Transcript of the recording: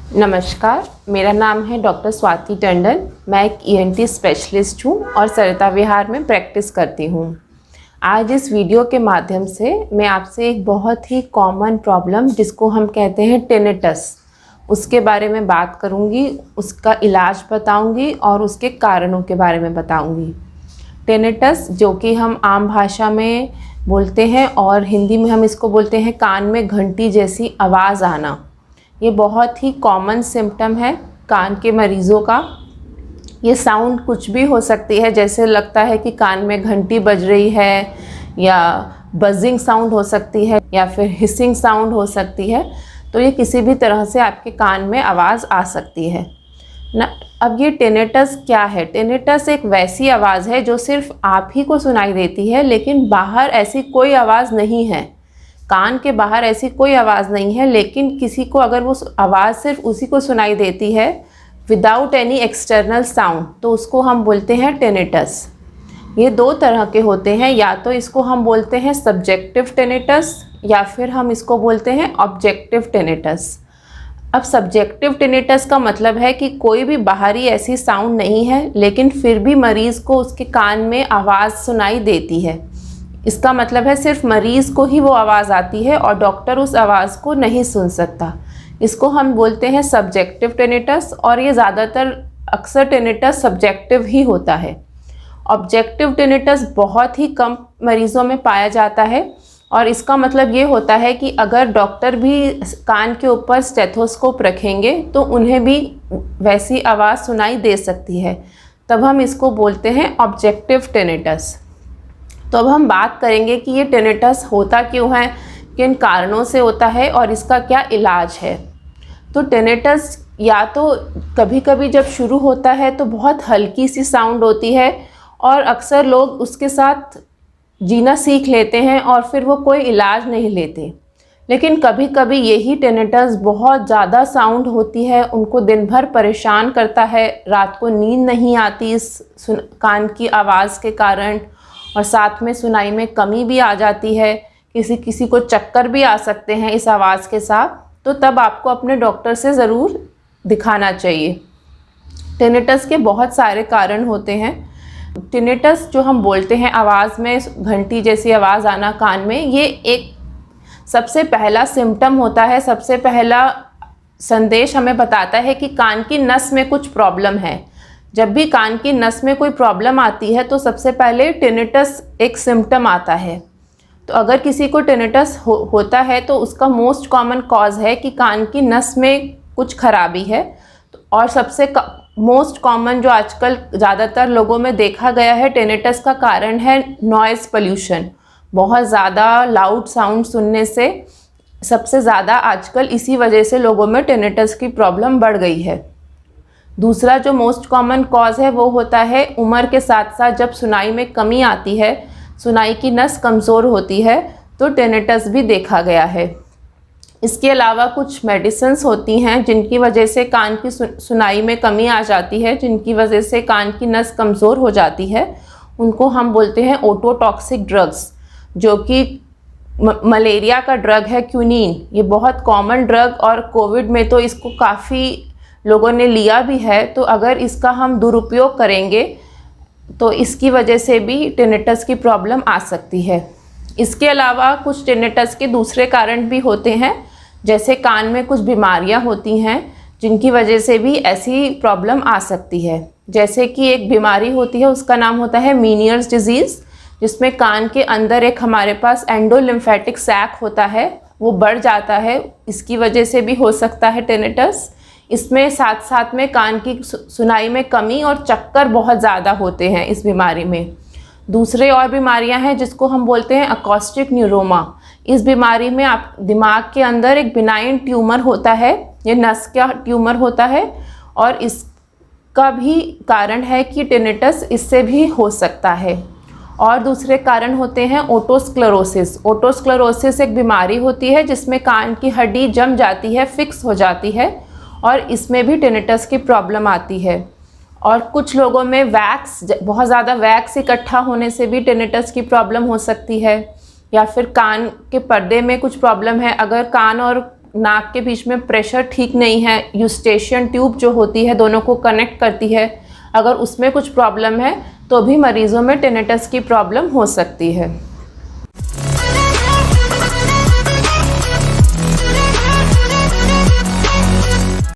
नमस्कार, मेरा नाम है डॉक्टर स्वाति टंडन। मैं एक ईएनटी स्पेशलिस्ट हूँ और सरिता विहार में प्रैक्टिस करती हूँ। आज इस वीडियो के माध्यम से मैं आपसे एक बहुत ही कॉमन प्रॉब्लम जिसको हम कहते हैं टिनिटस, उसके बारे में बात करूँगी, उसका इलाज बताऊँगी और उसके कारणों के बारे में बताऊँगी। टिनिटस जो कि हम आम भाषा में बोलते हैं और हिंदी में हम इसको बोलते हैं कान में घंटी जैसी आवाज़ आना। ये बहुत ही कॉमन सिम्टम है कान के मरीज़ों का। ये साउंड कुछ भी हो सकती है, जैसे लगता है कि कान में घंटी बज रही है, या बजिंग साउंड हो सकती है, या फिर हिसिंग साउंड हो सकती है। तो ये किसी भी तरह से आपके कान में आवाज़ आ सकती है ना। अब ये टिनिटस क्या है? टिनिटस एक वैसी आवाज़ है जो सिर्फ आप ही को सुनाई देती है, लेकिन बाहर ऐसी कोई आवाज़ नहीं है। कान के बाहर ऐसी कोई आवाज़ नहीं है, लेकिन किसी को अगर वो आवाज़ सिर्फ उसी को सुनाई देती है विदाउट एनी एक्सटर्नल साउंड, तो उसको हम बोलते हैं टिनिटस। ये दो तरह के होते हैं, या तो इसको हम बोलते हैं सब्जेक्टिव टिनिटस या फिर हम इसको बोलते हैं ऑब्जेक्टिव टिनिटस। अब सब्जेक्टिव टिनिटस का मतलब है कि कोई भी बाहरी ऐसी साउंड नहीं है, लेकिन फिर भी मरीज़ को उसके कान में आवाज़ सुनाई देती है। इसका मतलब है सिर्फ मरीज़ को ही वो आवाज़ आती है और डॉक्टर उस आवाज़ को नहीं सुन सकता। इसको हम बोलते हैं सब्जेक्टिव टिनिटस, और ये ज़्यादातर अक्सर टिनिटस सब्जेक्टिव ही होता है। ऑब्जेक्टिव टिनिटस बहुत ही कम मरीज़ों में पाया जाता है, और इसका मतलब ये होता है कि अगर डॉक्टर भी कान के ऊपर स्टेथोस्कोप रखेंगे तो उन्हें भी वैसी आवाज़ सुनाई दे सकती है। तब हम इसको बोलते हैं ऑब्जेक्टिव टिनिटस। तो अब हम बात करेंगे कि ये टिनिटस होता क्यों है, किन कारणों से होता है और इसका क्या इलाज है। तो टिनिटस या तो कभी कभी जब शुरू होता है तो बहुत हल्की सी साउंड होती है, और अक्सर लोग उसके साथ जीना सीख लेते हैं और फिर वो कोई इलाज नहीं लेते। लेकिन कभी कभी यही टिनिटस बहुत ज़्यादा साउंड होती है, उनको दिन भर परेशान करता है, रात को नींद नहीं आती इस कान की आवाज़ के कारण, और साथ में सुनाई में कमी भी आ जाती है। किसी किसी को चक्कर भी आ सकते हैं इस आवाज़ के साथ। तो तब आपको अपने डॉक्टर से ज़रूर दिखाना चाहिए। टिनिटस के बहुत सारे कारण होते हैं। टिनिटस जो हम बोलते हैं आवाज़ में घंटी जैसी आवाज़ आना कान में, ये एक सबसे पहला सिम्टम होता है, सबसे पहला संदेश हमें बताता है कि कान की नस में कुछ प्रॉब्लम है। जब भी कान की नस में कोई प्रॉब्लम आती है तो सबसे पहले टिनिटस एक सिम्टम आता है। तो अगर किसी को टिनिटस होता है तो उसका मोस्ट कॉमन कॉज है कि कान की नस में कुछ खराबी है। और सबसे मोस्ट कॉमन जो आजकल ज़्यादातर लोगों में देखा गया है टिनिटस का कारण है नॉइज़ पोल्यूशन। बहुत ज़्यादा लाउड साउंड सुनने से सबसे ज़्यादा आजकल इसी वजह से लोगों में टिनिटस की प्रॉब्लम बढ़ गई है। दूसरा जो मोस्ट कॉमन कॉज है वो होता है उम्र के साथ साथ जब सुनाई में कमी आती है, सुनाई की नस कमज़ोर होती है, तो टिनिटस भी देखा गया है। इसके अलावा कुछ मेडिसिन्स होती हैं जिनकी वजह से कान की सुनाई में कमी आ जाती है, जिनकी वजह से कान की नस कमज़ोर हो जाती है। उनको हम बोलते हैं ओटोटॉक्सिक ड्रग्स, जो कि मलेरिया का ड्रग है क्विनीन। ये बहुत कॉमन ड्रग, और कोविड में तो इसको काफ़ी लोगों ने लिया भी है। तो अगर इसका हम दुरुपयोग करेंगे तो इसकी वजह से भी टिनिटस की प्रॉब्लम आ सकती है। इसके अलावा कुछ टिनिटस के दूसरे कारण भी होते हैं, जैसे कान में कुछ बीमारियां होती हैं जिनकी वजह से भी ऐसी प्रॉब्लम आ सकती है। जैसे कि एक बीमारी होती है, उसका नाम होता है मीनियर्स डिजीज़, जिसमें कान के अंदर एक हमारे पास एंडोलिम्फेटिक सैक होता है, वो बढ़ जाता है। इसकी वजह से भी हो सकता है टिनिटस। इसमें साथ साथ में कान की सुनाई में कमी और चक्कर बहुत ज़्यादा होते हैं इस बीमारी में। दूसरे और बीमारियां हैं जिसको हम बोलते हैं अकॉस्टिक न्यूरोमा। इस बीमारी में आप दिमाग के अंदर एक बिनाइन ट्यूमर होता है, ये नस का ट्यूमर होता है, और इसका भी कारण है कि टिनिटस इससे भी हो सकता है। और दूसरे कारण होते हैं ओटोस्क्लेरोसिस। ओटोस्क्लेरोसिस एक बीमारी होती है जिसमें कान की हड्डी जम जाती है, फिक्स हो जाती है, और इसमें भी टिनिटस की प्रॉब्लम आती है। और कुछ लोगों में बहुत ज़्यादा वैक्स इकट्ठा होने से भी टिनिटस की प्रॉब्लम हो सकती है, या फिर कान के पर्दे में कुछ प्रॉब्लम है। अगर कान और नाक के बीच में प्रेशर ठीक नहीं है, यूस्टेशियन ट्यूब जो होती है दोनों को कनेक्ट करती है, अगर उसमें कुछ प्रॉब्लम है तो भी मरीज़ों में टिनेटस की प्रॉब्लम हो सकती है।